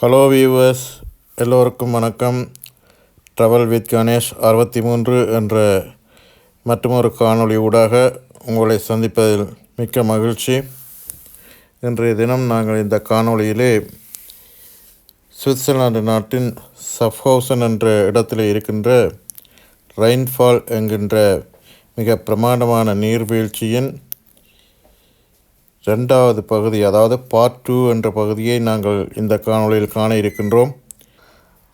Hello viewers, எல்லோருக்கும் வணக்கம். Travel with Ganesh 63 என்ற மற்றொரு காணொளி ஊடாக உங்களை சந்திப்பதில் மிக்க மகிழ்ச்சி. இன்றைய தினம் நாங்கள் இந்த காணொளியிலே சுவிட்சர்லாந்து நாட்டின் ஷாஃப்ஹாவுசன் என்ற இடத்தில் இருக்கின்ற ரெயின்ஃபால் என்கின்ற மிக பிரமாண்டமான நீர்வீழ்ச்சியின் ரெண்டாவது பகுதி, அதாவது பார்ட் 2 என்ற பகுதியை நாங்கள் இந்த காணொளியில் காண இருக்கின்றோம்.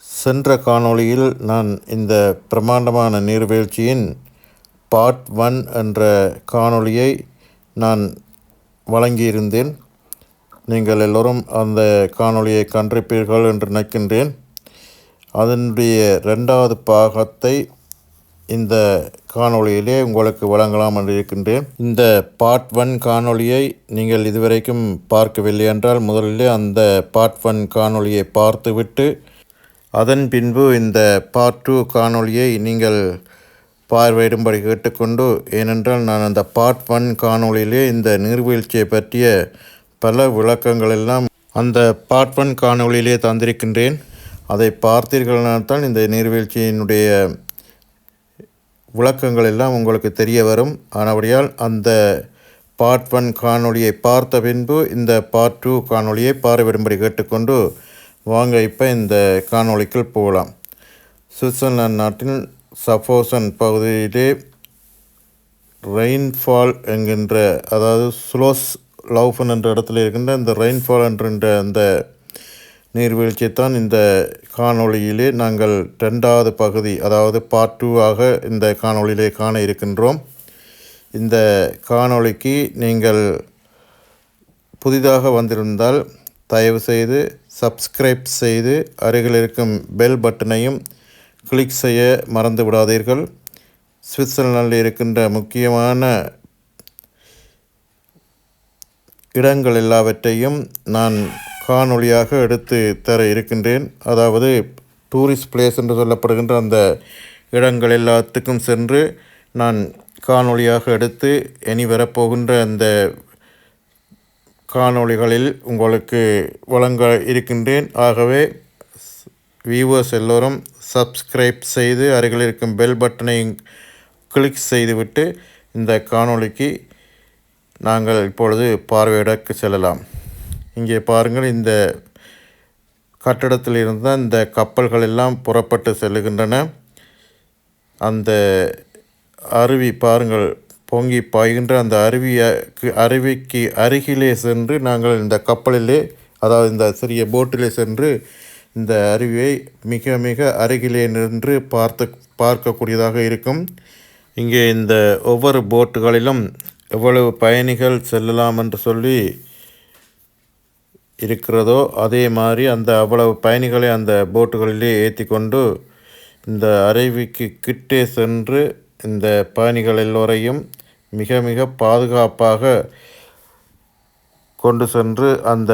சென்ற காணொளியில் நான் இந்த பிரமாண்டமான நீர்வீழ்ச்சியின் பார்ட் 1 என்ற காணொளியை நான் வழங்கியிருந்தேன். நீங்கள் எல்லோரும் அந்த காணொளியை கண்டிருப்பீர்கள் என்று நினைக்கின்றேன். அதனுடைய ரெண்டாவது பாகத்தை இந்த காணொளியிலே உங்களுக்கு வழங்கலாம் என்று இருக்கின்றேன். இந்த பார்ட் 1 காணொளியை நீங்கள் இதுவரைக்கும் பார்க்கவில்லை என்றால் முதலிலே அந்த பார்ட் 1 காணொளியை பார்த்துவிட்டு அதன் பின்பு இந்த பார்ட் 2 காணொளியை நீங்கள் பார்வையிடும்படி கேட்டுக்கொண்டு, ஏனென்றால் நான் அந்த பார்ட் 1 காணொளியிலே இந்த நீர்வீழ்ச்சியை பற்றிய பல விளக்கங்கள் எல்லாம் அந்த பார்ட் 1 காணொளியிலே தந்திருக்கின்றேன். அதை பார்த்தீர்கள்னால் தான் இந்த நீர்வீழ்ச்சியினுடைய விளக்கங்கள் எல்லாம் உங்களுக்கு தெரிய வரும். ஆனபடியால் அந்த பார்ட் 1 காணொளியை பார்த்த பின்பு இந்த பார்ட் 2 காணொளியை பார்வையிடும்படி கேட்டுக்கொண்டு வாங்க இப்போ இந்த காணொளிக்குள் போகலாம். சுவிட்சர்லாந்து நாட்டின் ஷாஃப்ஹாவுசன் பகுதியிலே ரெயின்ஃபால் என்கின்ற, அதாவது ஸ்லோஸ் லவுஃபன் என்ற இடத்துல இருக்கின்ற இந்த ரெயின்ஃபால் என்கின்ற அந்த நீர்வீழ்ச்சியைத்தான் இந்த காணொளியிலே நாங்கள் ரெண்டாவது பகுதி, அதாவது பார்ட் 2 ஆக இந்த காணொளியிலே காண இருக்கின்றோம். இந்த காணொளிக்கு நீங்கள் புதிதாக வந்திருந்தால் தயவு செய்து சப்ஸ்கிரைப் செய்து அருகில் இருக்கும் பெல் பட்டனையும் கிளிக் செய்ய மறந்து விடாதீர்கள். சுவிட்சர்லாந்தில் இருக்கின்ற முக்கியமான இடங்கள் எல்லாவற்றையும் நான் காணொளியாக எடுத்து தர இருக்கின்றேன். அதாவது டூரிஸ்ட் பிளேஸ் என்று சொல்லப்படுகின்ற அந்த இடங்கள் எல்லாத்துக்கும் சென்று நான் காணொளியாக எடுத்து இனி வரப்போகின்ற அந்த காணொளிகளில் உங்களுக்கு வழங்க இருக்கின்றேன். ஆகவே வியூவர்ஸ் எல்லோரும் சப்ஸ்கிரைப் செய்து அருகில் இருக்கும் பெல் பட்டனை கிளிக் செய்துவிட்டு இந்த காணொளிக்கு நாங்கள் இப்பொழுது பார்வையிடக்கு செல்லலாம். இங்கே பாருங்கள், இந்த கட்டடத்தில் இருந்து இந்த கப்பல்கள் எல்லாம் புறப்பட்டு செல்லுகின்றன. அந்த அருவி பாருங்கள், பொங்கி பாய்கின்ற அந்த அருவிக்கு அருகிலே சென்று நாங்கள் இந்த கப்பலிலே, அதாவது இந்த சிறிய போட்டிலே சென்று இந்த அருவியை மிக மிக அருகிலே நின்று பார்க்கக்கூடியதாக இருக்கும். இங்கே இந்த ஒவ்வொரு போட்டுகளிலும் எவ்வளவு பயணிகள் செல்லலாம் என்று சொல்லி இருக்கிறதோ அதே மாதிரி அந்த அவ்வளவு பயணிகளை அந்த போட்டுகளிலே ஏற்றி கொண்டு இந்த அருவிக்கு கிட்டே சென்று இந்த பயணிகள் எல்லோரையும் மிக மிக பாதுகாப்பாக கொண்டு சென்று அந்த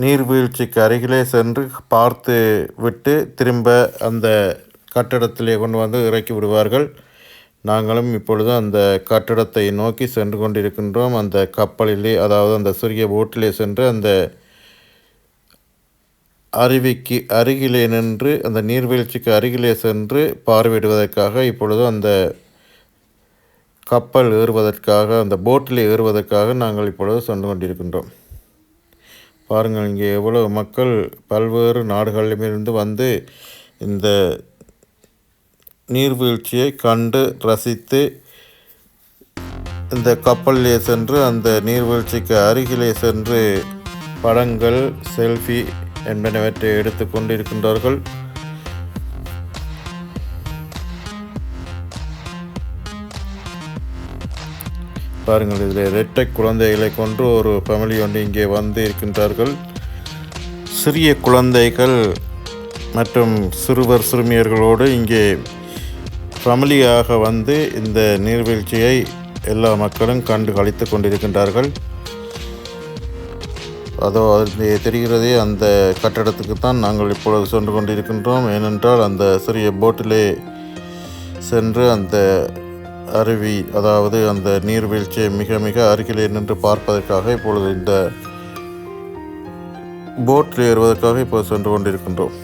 நீர்வீழ்ச்சிக்கு அருகிலே சென்று பார்த்து விட்டு திரும்ப அந்த கட்டடத்திலே கொண்டு வந்து இறக்கி விடுவார்கள். நாங்களும் இப்பொழுது அந்த கட்டடத்தை நோக்கி சென்று கொண்டிருக்கின்றோம். அந்த கப்பலிலே, அதாவது அந்த சிறிய போட்டிலே சென்று அந்த அருவிக்கு அருகிலே நின்று அந்த நீர்வீழ்ச்சிக்கு அருகிலே சென்று பார்வையிடுவதற்காக இப்பொழுது அந்த கப்பல் ஏறுவதற்காக, அந்த போட்டிலே ஏறுவதற்காக நாங்கள் இப்பொழுது சென்று கொண்டிருக்கின்றோம். பாருங்கள், இங்கே எவ்வளவு மக்கள் பல்வேறு நாடுகளிலிருந்து வந்து இந்த நீர்வீழ்ச்சியை கண்டு ரசித்து இந்த கப்பலிலே சென்று அந்த நீர்வீழ்ச்சிக்கு அருகிலே சென்று படங்கள், செல்ஃபி என்பனவற்றை எடுத்து கொண்டிருக்கின்றார்கள். பாருங்கள், இதில் இரட்டை குழந்தைகளை கொண்டு ஒரு ஃபேமிலி ஒன்று இங்கே வந்து இருக்கின்றார்கள். சிறிய குழந்தைகள் மற்றும் சிறுவர் சிறுமியர்களோடு இங்கே ஃபேமிலியாக வந்து இந்த நீர்வீழ்ச்சியை எல்லா மக்களும் கண்டு கழித்து கொண்டிருக்கின்றார்கள். அதோ அது தெரிகிறதே, அந்த கட்டடத்துக்கு தான் நாங்கள் இப்பொழுது சென்று கொண்டிருக்கின்றோம். ஏனென்றால் அந்த சிறிய போட்டிலே சென்று அந்த அருவி, அதாவது அந்த நீர்வீழ்ச்சியை மிக மிக அருகிலே நின்று பார்ப்பதற்காக இப்பொழுது இந்த போட்டில் ஏறுவதற்காக இப்போ சென்று கொண்டிருக்கின்றோம்.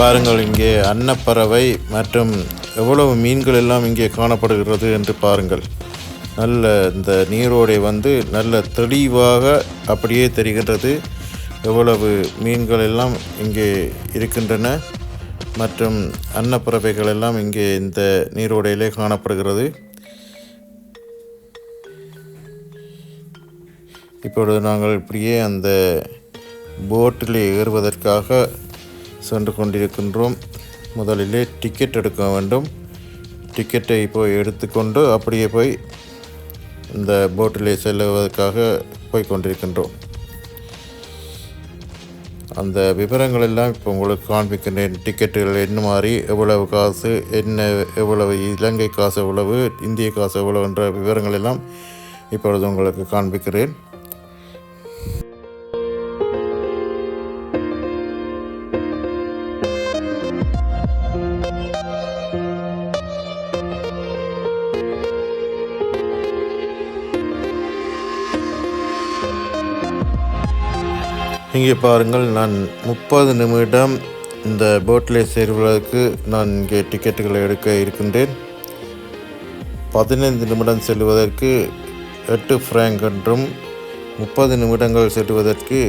பாருங்கள், இங்கே அன்னப்பறவை மற்றும் எவ்வளவு மீன்கள் எல்லாம் இங்கே காணப்படுகிறது என்று பாருங்கள். நல்ல இந்த நீரோடை நல்ல தெளிவாக அப்படியே தெரிகின்றது. எவ்வளவு மீன்கள் எல்லாம் இங்கே இருக்கின்றன மற்றும் அன்னப்பறவைகள் எல்லாம் இங்கே இந்த நீரோடையிலே காணப்படுகிறது. இப்பொழுது நாங்கள் இப்படியே அந்த போட்டில் ஏறுவதற்காக சென்று கொண்டிருக்கின்றோம். முதலிலே டிக்கெட் எடுக்க வேண்டும். டிக்கெட்டை போய் எடுத்துக்கொண்டு அப்படியே போய் இந்த போட்டிலே செல்லுவதற்காக போய் கொண்டிருக்கின்றோம். அந்த விவரங்கள் எல்லாம் இப்போ உங்களுக்கு காண்பிக்கின்றேன். டிக்கெட்டுகள் என்ன மாதிரி, எவ்வளவு காசு, எவ்வளவு இலங்கை காசு எவ்வளவு, இந்திய காசு எவ்வளவு என்ற விவரங்கள் எல்லாம் இப்பொழுது உங்களுக்கு காண்பிக்கிறேன். இங்கே பாருங்கள், நான் 30 நிமிடம் இந்த போட்டில் சேருவதற்கு நான் இங்கே டிக்கெட்டுகளை எடுக்க இருக்கின்றேன். 15 நிமிடம் செல்வதற்கு 8 ஃப்ராங்க் என்றும் 30 நிமிடங்கள் செல்வதற்கு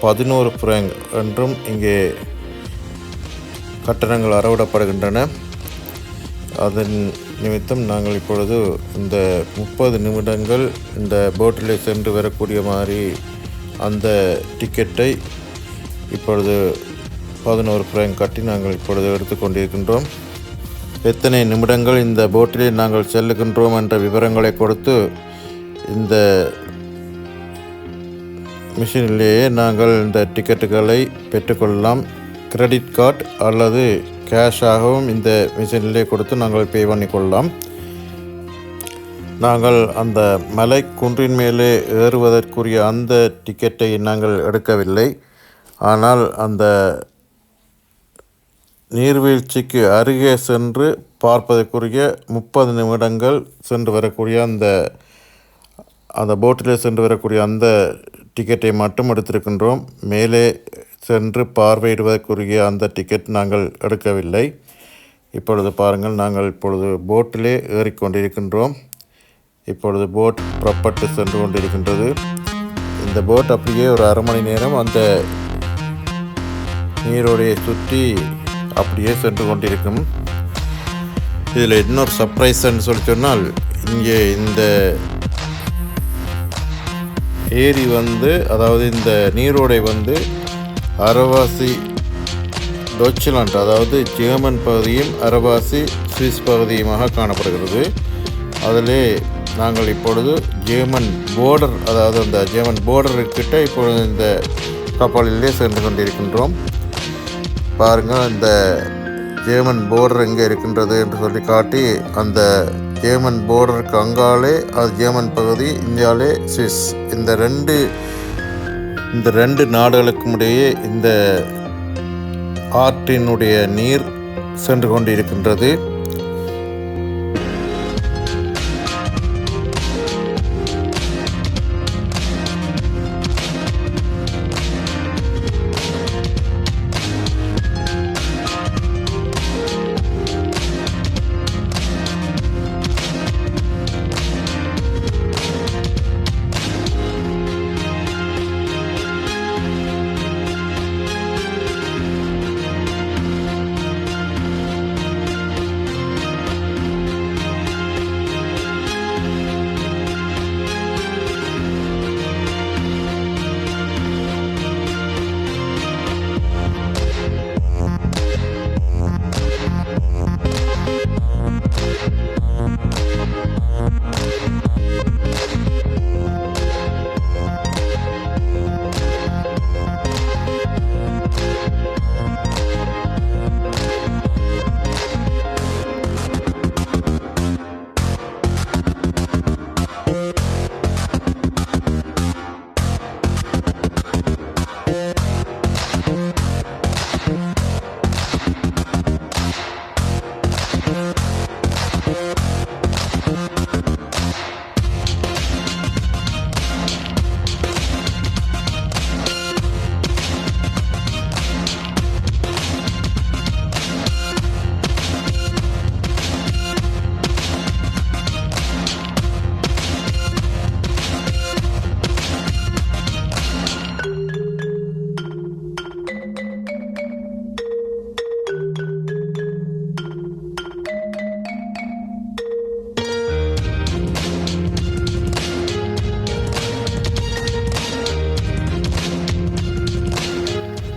11 ஃப்ராங்க் என்றும் இங்கே கட்டணங்கள் அறவிடப்படுகின்றன. அதன் நிமித்தம் நாங்கள் இப்பொழுது இந்த 30 நிமிடங்கள் இந்த போட்டில் சென்று வரக்கூடிய மாதிரி அந்த டிக்கெட்டை இப்பொழுது 11 ஃப்ராங்க் கட்டி நாங்கள் இப்பொழுது எடுத்துக்கொண்டிருக்கின்றோம். எத்தனை நிமிடங்கள் இந்த போட்டிலே நாங்கள் செல்லுகின்றோம் என்ற விவரங்களை கொடுத்து இந்த மிஷினிலேயே நாங்கள் இந்த டிக்கெட்டுகளை பெற்றுக்கொள்ளலாம். கிரெடிட் கார்டு அல்லது கேஷாகவும் இந்த மிஷினிலே கொடுத்து நாங்கள் பே பண்ணிக்கொள்ளலாம். நாங்கள் அந்த மலை குன்றின் மேலே ஏறுவதற்குரிய அந்த டிக்கெட்டை நாங்கள் எடுக்கவில்லை. ஆனால் அந்த நீர்வீழ்ச்சிக்கு அருகே சென்று பார்ப்பதற்குரிய 30 நிமிடங்கள் சென்று வரக்கூடிய அந்த போட்டிலே சென்று வரக்கூடிய அந்த டிக்கெட்டை மட்டும் எடுத்திருக்கின்றோம். மேலே சென்று பார்வையிடுவதற்குரிய அந்த டிக்கெட் நாங்கள் எடுக்கவில்லை. இப்பொழுது பாருங்கள், நாங்கள் இப்பொழுது போட்டிலே ஏறிக்கொண்டிருக்கின்றோம். இப்பொழுது போட் புறப்பட்டு சென்று கொண்டிருக்கின்றது. இந்த போட் அப்படியே ஒரு அரை மணி நேரம் அந்த நீரோடையை சுற்றி அப்படியே சென்று கொண்டிருக்கும். இதில் இன்னொரு சர்ப்ரைஸ்ன்னு சொன்னால், இங்கே இந்த ஏரி அதாவது இந்த நீரோடை அரவாசி டொய்ச்லாண்ட், அதாவது ஜெர்மன் பகுதியும் அரவாசி சுவிஸ் பகுதியுமாக காணப்படுகிறது. அதிலே நாங்கள் இப்பொழுது ஜெர்மன் போர்டர், அதாவது அந்த ஜெர்மன் போர்டருக்கிட்ட இப்பொழுது இந்த கப்பலிலே சென்று கொண்டிருக்கின்றோம். பாருங்கள், இந்த ஜெர்மன் போர்டர் எங்கே இருக்கின்றது என்று சொல்லி காட்டி, அந்த ஜெர்மன் போர்டருக்கு அங்காலே அது ஜெர்மன் பகுதி, இந்தியாவிலே சுவிஸ். இந்த ரெண்டு நாடுகளுக்கும் இடையே இந்த ஆற்றினுடைய நீர் சென்று கொண்டிருக்கின்றது.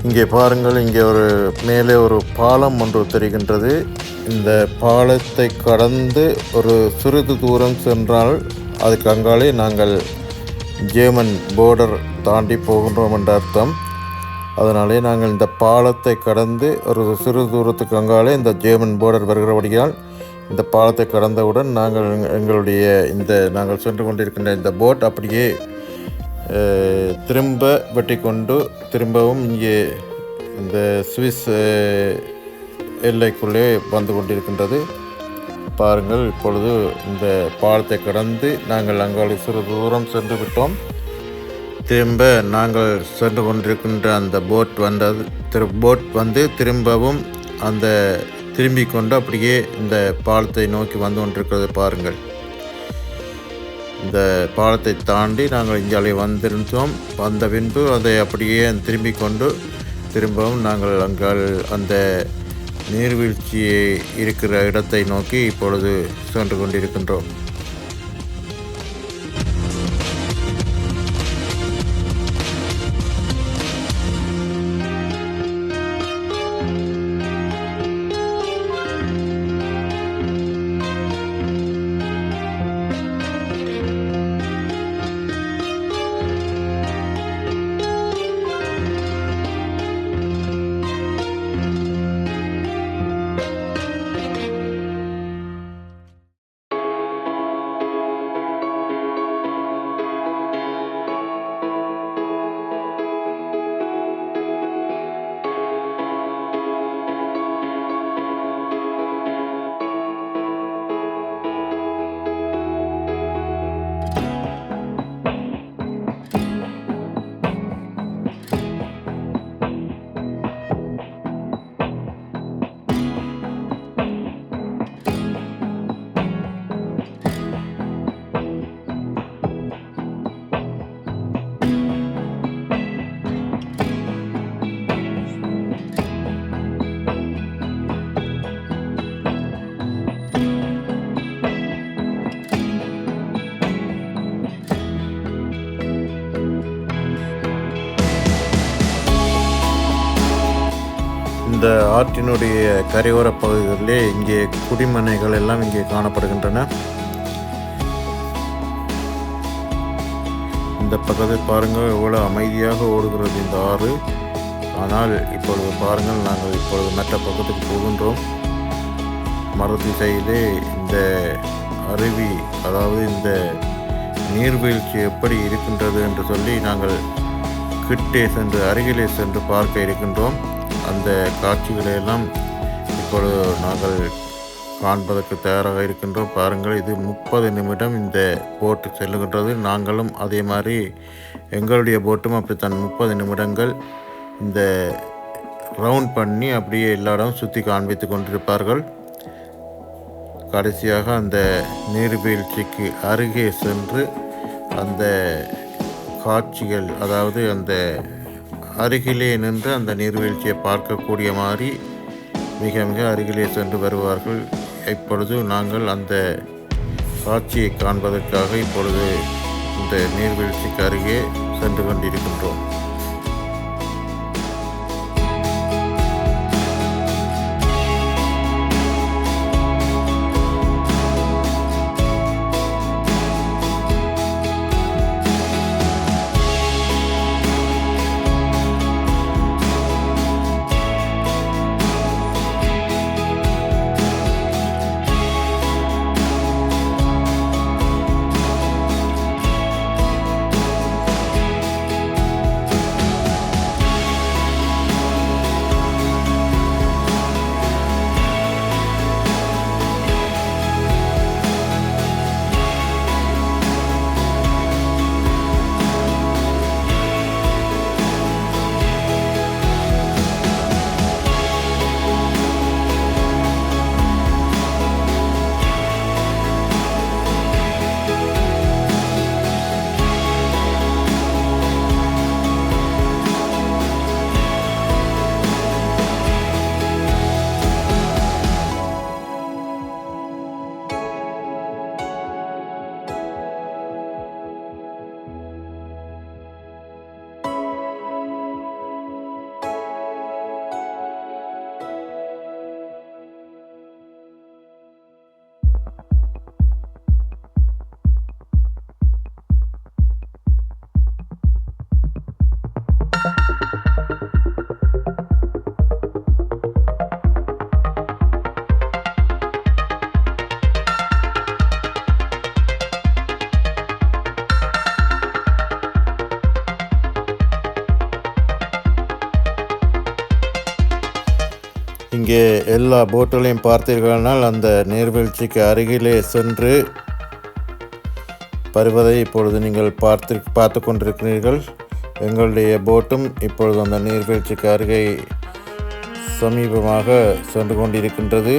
இங்கே பாருங்கள், இங்கே மேலே ஒரு பாலம் ஒன்று தெரிகின்றது. இந்த பாலத்தை கடந்து ஒரு சிறிது தூரம் சென்றால் அதுக்கு அங்காலே நாங்கள் ஜெர்மன் போர்டர் தாண்டி போகின்றோம் என்ற அர்த்தம். அதனாலே நாங்கள் இந்த பாலத்தை கடந்து ஒரு சிறு தூரத்துக்கு அங்காலே இந்த ஜெர்மன் போர்டர் வருகிறபடியால் இந்த பாலத்தை கடந்தவுடன் நாங்கள் எங்களுடைய நாங்கள் சென்று கொண்டிருக்கின்ற இந்த போட் அப்படியே திரும்ப வெட்டி கொண்டு திரும்பவும் இங்கே இந்த சுவிஸ் எல்லைக்குள்ளே வந்து கொண்டிருக்கின்றது. பாருங்கள், இப்பொழுது இந்த பாலத்தை கடந்து நாங்கள் அங்காலே சிறு தூரம் சென்று விட்டோம். திரும்ப நாங்கள் சென்று கொண்டிருக்கின்ற அந்த போட் வந்து திரும்பவும் திரும்பிக் கொண்டு அப்படியே இந்த பாலத்தை நோக்கி வந்து கொண்டிருக்கிறது. பாருங்கள், இந்த பாலத்தை தாண்டி நாங்கள் இங்கே வந்திருந்தோம். வந்த பின்பு அதை அப்படியே திரும்பிக் கொண்டு திரும்பவும் நாங்கள் அந்த நீர்வீழ்ச்சி இருக்கிற இடத்தை நோக்கி இப்பொழுது சென்று கொண்டிருக்கின்றோம். இந்த ஆற்றினுடைய கரையோர பகுதிகளிலே இங்கே குடிமனைகள் எல்லாம் இங்கே காணப்படுகின்றன. இந்த பக்கத்தில் பாருங்கள், எவ்வளோ அமைதியாக ஓடுகிறது இந்த ஆறு. ஆனால் இப்பொழுது பாருங்கள், நாங்கள் இப்பொழுது மற்ற பக்கத்துக்கு போகின்றோம். மறுதிசையிலே இந்த அருவி, அதாவது இந்த நீர்வீழ்ச்சி எப்படி இருக்கின்றது என்று சொல்லி நாங்கள் அருகிலே சென்று பார்க்க இருக்கின்றோம். அந்த காட்சிகளை எல்லாம் இப்பொழுது நாங்கள் காண்பதற்கு தயாராக இருக்கின்றோம். பாருங்கள், இது 30 நிமிடம் இந்த போட்டு செல்லுகின்றது. நாங்களும் அதே மாதிரி எங்களுடைய போட்டும் அப்படித்தான் 30 நிமிடங்கள் இந்த ரவுண்ட் பண்ணி அப்படியே எல்லா இடம் சுற்றி காண்பித்து கொண்டிருப்பார்கள். கடைசியாக அந்த நீர்வீழ்ச்சிக்கு அருகே சென்று அந்த காட்சிகள், அதாவது அந்த அருகிலே நின்று அந்த நீர்வீழ்ச்சியை பார்க்கக்கூடிய மாதிரி மிக மிக அருகிலே சென்று வருவார்கள். இப்பொழுது நாங்கள் அந்த காட்சியை காண்பதற்காக இப்பொழுது இந்த நீர்வீழ்ச்சிக்கு அருகே சென்று கொண்டிருக்கின்றோம். இங்கே எல்லா போட்டுகளையும் பார்த்தீர்களானால் அந்த நீர்வீழ்ச்சிக்கு அருகிலே சென்று வருவதை இப்பொழுது நீங்கள் பார்த்து கொண்டிருக்கிறீர்கள். எங்களுடைய போட்டும் இப்பொழுது அந்த நீர்வீழ்ச்சிக்கு அருகே சமீபமாக சென்று கொண்டிருக்கின்றது.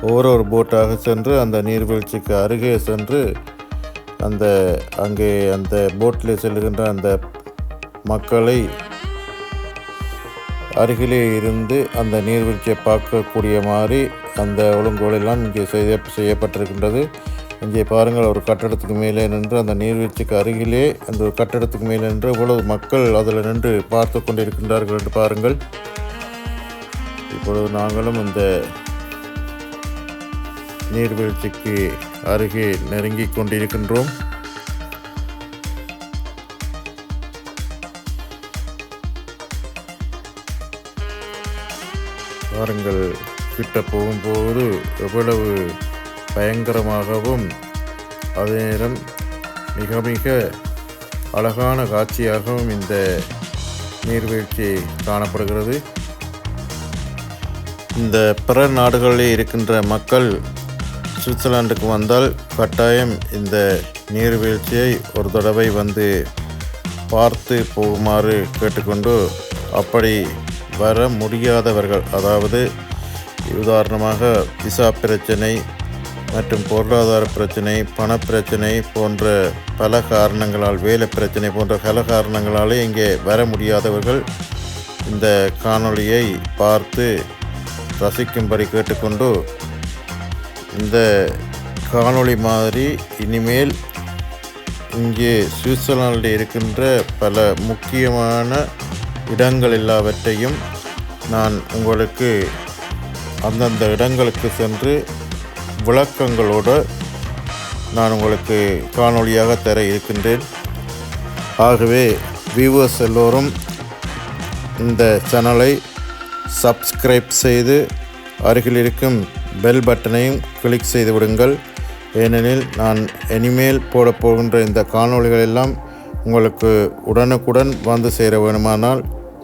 ஒவ்வொரு போட்டாக சென்று அந்த நீர்வீழ்ச்சிக்கு அருகே சென்று அங்கே அந்த போட்டில் செல்கின்ற அந்த மக்களை அருகிலே இருந்து அந்த நீர்வீழ்ச்சியை பார்க்கக்கூடிய மாதிரி அந்த ஒழுங்குகள் எல்லாம் இங்கே செய்யப்பட்டிருக்கின்றது. இங்கே பாருங்கள், ஒரு கட்டடத்துக்கு மேலே நின்று அந்த நீர்வீழ்ச்சிக்கு அருகிலே அந்த ஒரு கட்டடத்துக்கு மேலே நின்று இவ்வளவு மக்கள் அதில் நின்று பார்த்து கொண்டிருக்கின்றார்கள் என்று பாருங்கள். இப்பொழுது நாங்களும் இந்த நீர்வீழ்ச்சிக்கு அருகே நெருங்கிக் கொண்டிருக்கின்றோம். பாருங்கள், கிட்ட போகும்போது எவ்வளவு பயங்கரமாகவும் அதே நேரம் மிக மிக அழகான காட்சியாகவும் இந்த நீர்வீழ்ச்சி காணப்படுகிறது. இந்த பிற நாடுகளில் இருக்கின்ற மக்கள் சுவிட்சர்லாண்டுக்கு வந்தால் கட்டாயம் இந்த நீர்வீழ்ச்சியை ஒரு தடவை வந்து பார்த்து போகுமாறு கேட்டுக்கொண்டு, அப்படி வர முடியாதவர்கள், அதாவது உதாரணமாக விசா பிரச்சனை மற்றும் பொருளாதார பிரச்சனை, பணப்பிரச்சனை போன்ற பல காரணங்களால், வேலை பிரச்சனை போன்ற பல காரணங்களாலே இங்கே வர முடியாதவர்கள் இந்த காணொளியை பார்த்து ரசிக்கும்படி கேட்டுக்கொண்டு, இந்த காணொளி மாதிரி இனிமேல் இங்கே சுவிட்சர்லாண்டில் இருக்கின்ற பல முக்கியமான இடங்கள் எல்லாவற்றையும் நான் உங்களுக்கு அந்தந்த இடங்களுக்கு சென்று விளக்கங்களோடு நான் உங்களுக்கு காணொளியாக தர இருக்கின்றேன். ஆகவே வியூவர்ஸ் எல்லோரும் இந்த சேனலை சப்ஸ்கிரைப் செய்து அருகில் இருக்கும் பெல் பட்டனையும் கிளிக் செய்து விடுங்கள். ஏனெனில் நான் இனிமேல் போகின்ற இந்த காணொளிகள் எல்லாம் உங்களுக்கு உடனுக்குடன் வந்து சேர வேணுமானால்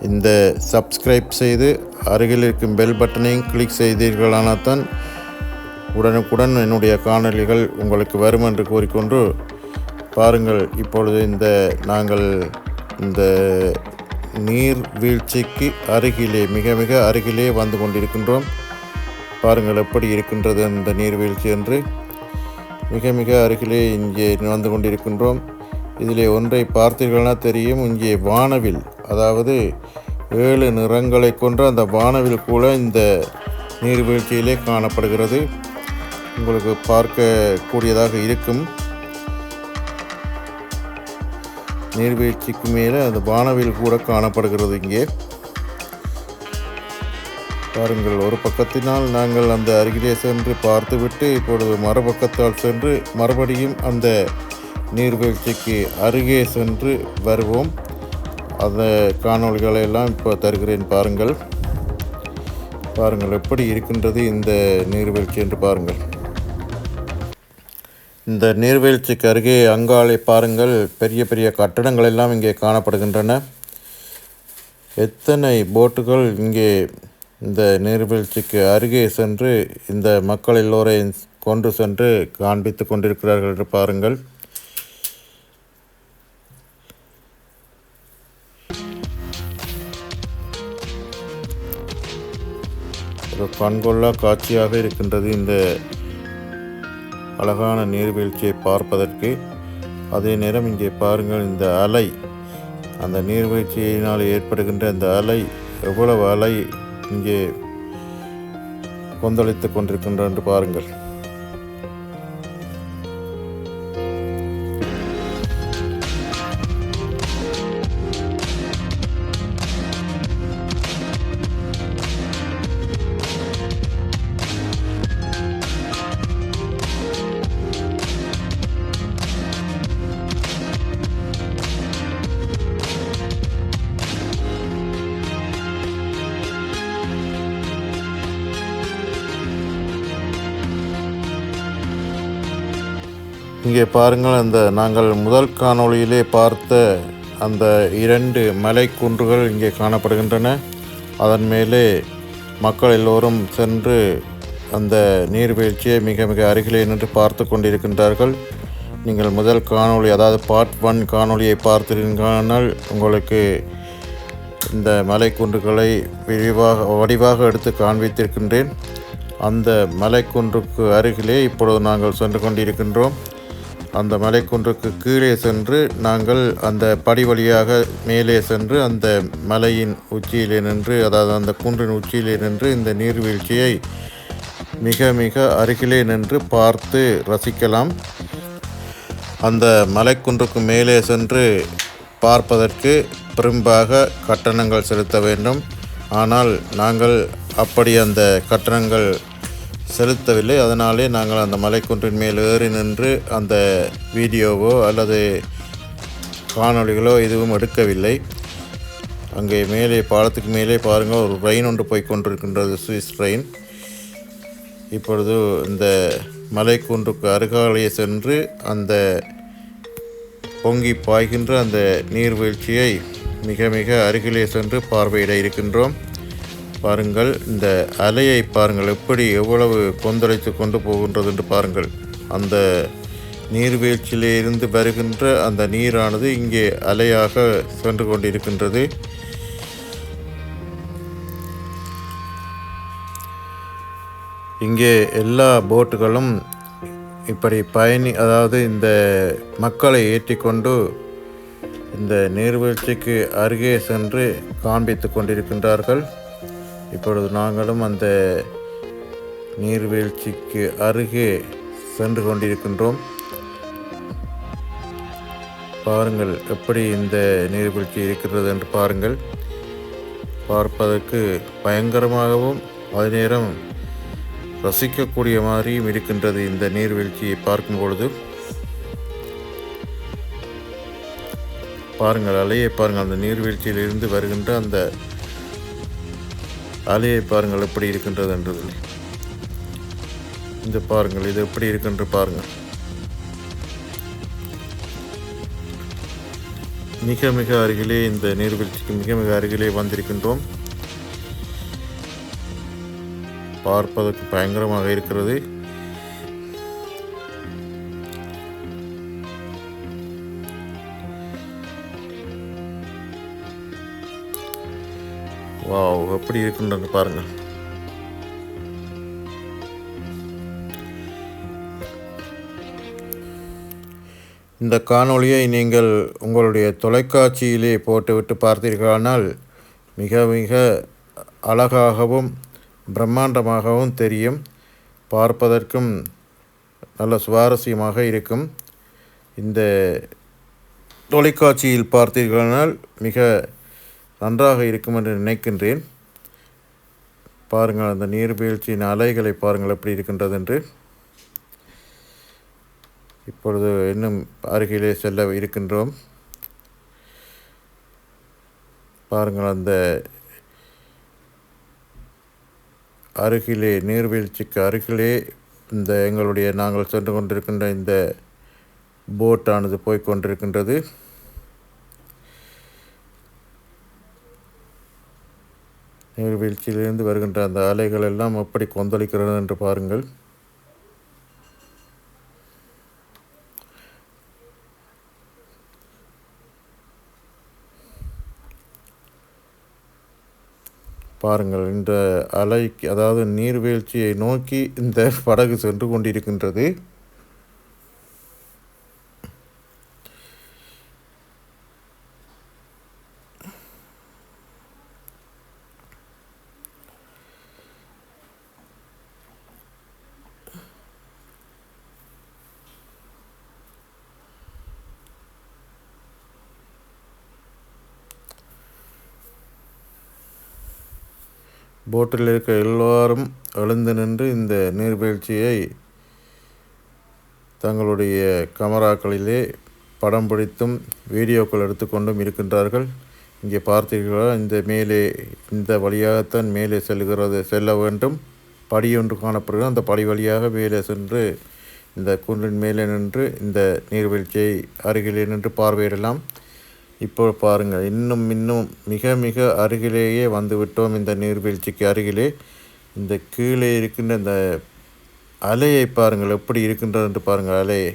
இந்த சப்ஸ்கிரைப் செய்து அருகில் இருக்கும் பெல் பட்டனையும் கிளிக் செய்தீர்களானால் தான் உடனுக்குடன் என்னுடைய காணொளிகள் உங்களுக்கு வரும் என்று கூறிக்கொண்டு, பாருங்கள், இப்பொழுது நாங்கள் இந்த நீர்வீழ்ச்சிக்கு அருகிலே மிக மிக அருகிலே வந்து கொண்டிருக்கின்றோம். பாருங்கள் எப்படி இருக்கின்றது இந்த நீர்வீழ்ச்சி என்று. மிக மிக அருகிலே இங்கே வந்து கொண்டிருக்கின்றோம். இதிலே ஒன்றை பார்த்தீர்கள்னா தெரியும், இங்கே வானவில், அதாவது 7 நிறங்களை கொண்ட அந்த வானவில் கூட இந்த நீர்வீழ்ச்சியிலே காணப்படுகிறது. உங்களுக்கு பார்க்கக்கூடியதாக இருக்கும். நீர்வீழ்ச்சிக்கு மேலே அந்த வானவில் கூட காணப்படுகிறது. இங்கே பாருங்கள், ஒரு பக்கத்தினால் நாங்கள் அந்த அருகிலே சென்று பார்த்துவிட்டு இப்பொழுது மறுபக்கத்தால் சென்று மறுபடியும் அந்த நீர்வீழ்ச்சிக்கு அருகே சென்று வருவோம். அந்த காணொளிகளை எல்லாம் இப்போ தருகிறேன். பாருங்கள் எப்படி இருக்கின்றது இந்த நீர்வீழ்ச்சி என்று பாருங்கள். இந்த நீர்வீழ்ச்சிக்கு அருகே அங்காளை பாருங்கள், பெரிய பெரிய கட்டடங்கள் எல்லாம் இங்கே காணப்படுகின்றன. எத்தனை போட்டுகள் இங்கே இந்த நீர்வீழ்ச்சிக்கு அருகே சென்று இந்த மக்கள் எல்லோரையும் கொண்டு சென்று காண்பித்து கொண்டிருக்கிறார்கள் என்று பாருங்கள். ஒரு கண்கொள்ளா காட்சியாக இருக்கின்றது இந்த அழகான நீர்வீழ்ச்சியை பார்ப்பதற்கு. அதே நேரம் இங்கே பாருங்கள், இந்த அலை, அந்த நீர்வீழ்ச்சியினால் ஏற்படுகின்ற அந்த அலை, எவ்வளவு அலை இங்கே கொந்தளித்து கொண்டிருக்கின்ற என்று பாருங்கள். இங்கே பாருங்கள், நாங்கள் முதல் காணொளியிலே பார்த்த அந்த 2 மலை குன்றுகள் இங்கே காணப்படுகின்றன. அதன் மேலே மக்கள் எல்லோரும் சென்று அந்த நீர்வீழ்ச்சியை மிக மிக அருகிலே நின்று பார்த்து கொண்டிருக்கின்றார்கள். நீங்கள் முதல் காணொளி, அதாவது பார்ட் 1 காணொளியை பார்த்திருந்தால் உங்களுக்கு இந்த மலை குன்றுகளை வடிவாக எடுத்து காண்பித்திருக்கின்றேன். அந்த மலைக்குன்றுக்கு அருகிலே இப்பொழுது நாங்கள் சென்று கொண்டிருக்கின்றோம். அந்த மலைக்குன்றுக்கு கீழே சென்று நாங்கள் அந்த படி வழியாக மேலே சென்று அந்த மலையின் உச்சியிலே நின்று, அதாவது அந்த குன்றின் உச்சியிலே நின்று இந்த நீர்வீழ்ச்சியை மிக மிக அருகிலே நின்று பார்த்து ரசிக்கலாம். அந்த மலைக்குன்றுக்கு மேலே சென்று பார்ப்பதற்கு பெரும்பாக கட்டணங்கள் செலுத்த வேண்டும். ஆனால் நாங்கள் அப்படி அந்த கட்டணங்கள் செலுத்தவில்லை. அதனாலே நாங்கள் அந்த மலைக்குன்றின் மேல் ஏறி நின்று அந்த வீடியோவோ அல்லது காணொளிகளோ எதுவும் எடுக்கவில்லை. அங்கே மேலே பாலத்துக்கு மேலே பாருங்கள், ஒரு ட்ரெயின் ஒன்று போய் கொண்டிருக்கின்றது, சுவிஸ் ட்ரெயின். இப்பொழுது இந்த மலைக்குன்றுக்கு அருகாலே சென்று அந்த பொங்கி பாய்கின்ற அந்த நீர்வீழ்ச்சியை மிக மிக அருகிலே சென்று பார்வையிட இருக்கின்றோம். பாருங்கள், இந்த அலையை பாருங்கள், எவ்வளவு கொந்தளித்து கொண்டு போகின்றது என்று பாருங்கள். அந்த நீர்வீழ்ச்சியிலே இருந்து வருகின்ற அந்த நீரானது இங்கே அலையாக சென்று கொண்டிருக்கின்றது. இங்கே எல்லா போட்டுகளும் இப்படி அதாவது இந்த மக்களை ஏற்றிக்கொண்டு இந்த நீர்வீழ்ச்சிக்கு அருகே சென்று காண்பித்து கொண்டிருக்கின்றார்கள். இப்பொழுது நாங்களும் அந்த நீர்வீழ்ச்சிக்கு அருகே சென்று கொண்டிருக்கின்றோம். பாருங்கள் எப்படி இந்த நீர்வீழ்ச்சி இருக்கிறது என்று பாருங்கள். பார்ப்பதற்கு பயங்கரமாகவும் அதே நேரம் ரசிக்கக்கூடிய மாதிரியும் இருக்கின்றது இந்த நீர்வீழ்ச்சியை பார்க்கும் பொழுது. பாருங்கள், அலையை பாருங்கள், அந்த நீர்வீழ்ச்சியிலிருந்து வருகின்ற அந்த அலையை பாருங்கள் எப்படி இருக்கின்றது என்றது. இந்த பாருங்கள், இது எப்படி இருக்கின்ற பாருங்கள். மிக மிக அருகிலே, இந்த நீர்வீழ்ச்சிக்கு மிக மிக அருகிலே வந்திருக்கின்றோம். பார்ப்பதற்கு பயங்கரமாக இருக்கிறது. வாவ், எப்படி இருக்கின்றது பாருங்கள். இந்த காணொளியை நீங்கள் உங்களுடைய தொலைக்காட்சியிலே போட்டுவிட்டு பார்த்தீர்களானால் மிக மிக அழகாகவும் பிரம்மாண்டமாகவும் தெரியும். பார்ப்பதற்கும் நல்ல சுவாரஸ்யமாக இருக்கும். இந்த தொலைக்காட்சியில் பார்த்தீர்களானால் மிக நன்றாக இருக்கும் என்று நினைக்கின்றேன். பாருங்கள், அந்த நீர்வீழ்ச்சியின் அலைகளை பாருங்கள் எப்படி இருக்கின்றது என்று. இப்பொழுது இன்னும் அருகிலே செல்ல இருக்கின்றோம். பாருங்கள், அந்த அருகிலே, நீர்வீழ்ச்சிக்கு அருகிலே இந்த நாங்கள் சென்று கொண்டிருக்கின்ற இந்த போட்டானது போய்கொண்டிருக்கின்றது. நீர்வீழ்ச்சியிலிருந்து வருகின்ற அந்த அலைகள் எல்லாம் எப்படி கொந்தளிக்கிறது என்று பாருங்கள். பாருங்கள், இந்த அலைக்கு, அதாவது நீர்வீழ்ச்சியை நோக்கி இந்த படகு சென்று கொண்டிருக்கின்றது. போட்டில் இருக்க எல்லோரும் எழுந்து நின்று இந்த நீர்வீழ்ச்சியை தங்களுடைய கேமராக்களிலே படம் பிடித்தும் வீடியோக்கள் எடுத்துக்கொண்டும் இருக்கின்றார்கள். இங்கே பார்த்தீர்களா, இந்த வழியாகத்தான் மேலே செல்ல வேண்டும். படி ஒன்று காணப்படுகிறது. அந்த படி வழியாக மேலே சென்று இந்த குன்றின் மேலே நின்று இந்த நீர்வீழ்ச்சியை அருகிலே நின்று பார்வையிடலாம். இப்போ பாருங்கள், இன்னும் மிக மிக அருகிலேயே வந்துவிட்டோம். இந்த நீர்வீழ்ச்சிக்கு அருகிலே இந்த கீழே இருக்கின்ற இந்த அலையை பாருங்கள், எப்படி இருக்கின்றது என்று பாருங்கள். அலையை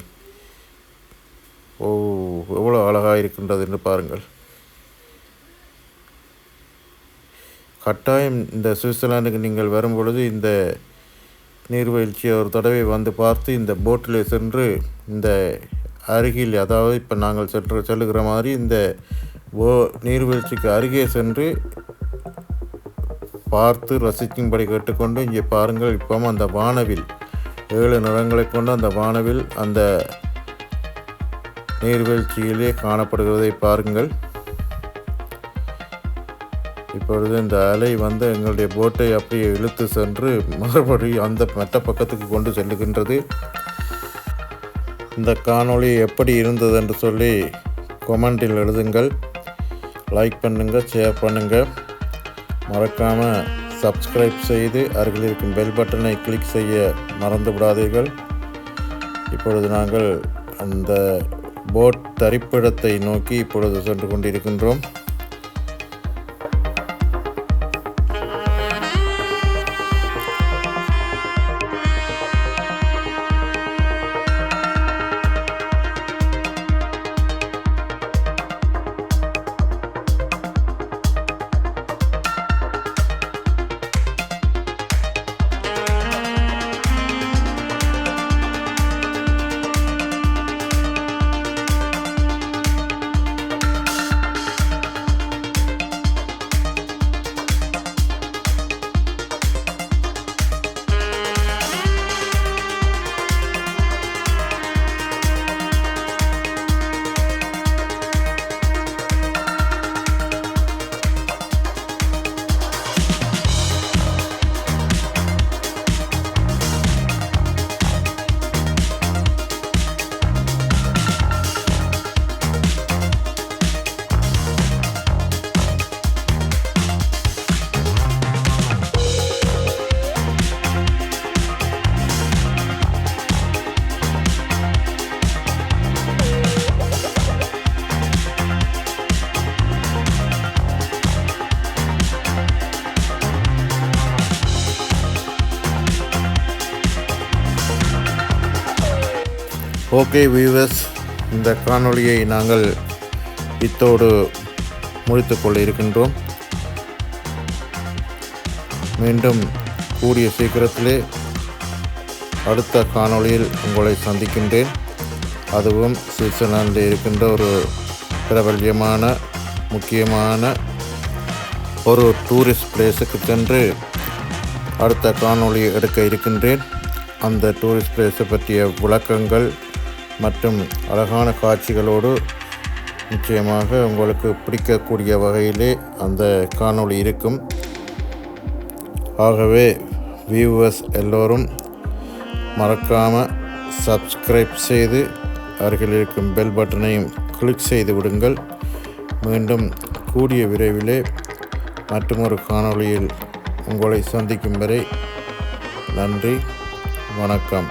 எவ்வளோ அழகாக இருக்கின்றது என்று பாருங்கள். கட்டாயம் இந்த சுவிட்சர்லாண்டுக்கு நீங்கள் வரும்பொழுது இந்த நீர்வீழ்ச்சியை ஒரு தடவை வந்து பார்த்து இந்த போட்டில் சென்று இந்த அருகில், அதாவது இப்போ நாங்கள் செல்லுகிற மாதிரி இந்த நீர்வீழ்ச்சிக்கு அருகே சென்று பார்த்து ரசிக்கும்படி கேட்டுக்கொண்டு, இங்கே பாருங்கள், இப்போ அந்த வானவில் 7 நிறங்களை கொண்டு அந்த வானவில் அந்த நீர்வீழ்ச்சியிலே காணப்படுகிறதை பாருங்கள். இப்பொழுது இந்த அலை வந்து எங்களுடைய போட்டை அப்படியே இழுத்து சென்று மறுபடியும் அந்த மற்ற பக்கத்துக்கு கொண்டு செல்லுகின்றது. இந்த காணொளி எப்படி இருந்தது என்று சொல்லி கொமெண்டில் எழுதுங்கள். லைக் பண்ணுங்கள், ஷேர் பண்ணுங்கள். மறக்காமல் சப்ஸ்கிரைப் செய்து அருகில் இருக்கும் பெல் பட்டனை கிளிக் செய்ய மறந்து விடாதீர்கள். இப்பொழுது நாங்கள் அந்த போட் தரிப்பிடத்தை நோக்கி இப்பொழுது சென்று கொண்டிருக்கின்றோம். ஓகே வியூவர்ஸ், இந்த காணொளியை நாங்கள் இத்தோடு முடித்துக்கொள்ள இருக்கின்றோம். மீண்டும் கூடிய சீக்கிரத்திலே அடுத்த காணொளியில் உங்களை சந்திக்கின்றேன். அதுவும் சுவிட்சர்லாந்தில் இருக்கின்ற ஒரு பிரபல்யமான முக்கியமான ஒரு டூரிஸ்ட் பிளேஸுக்கு சென்று அடுத்த காணொளி எடுக்க இருக்கின்றேன். அந்த டூரிஸ்ட் பிளேஸை பற்றிய விளக்கங்கள் மற்றும் அழகான காட்சிகளோடு நிச்சயமாக உங்களுக்கு பிடிக்கக்கூடிய வகையிலே அந்த காணொளி இருக்கும். ஆகவே வியூவர்ஸ் எல்லோரும் மறக்காமல் சப்ஸ்கிரைப் செய்து அருகில் இருக்கும் பெல் பட்டனையும் கிளிக் செய்து விடுங்கள். மீண்டும் கூடிய விரைவிலே மற்றொரு காணொளியில் உங்களை சந்திக்கும் வரை நன்றி, வணக்கம்.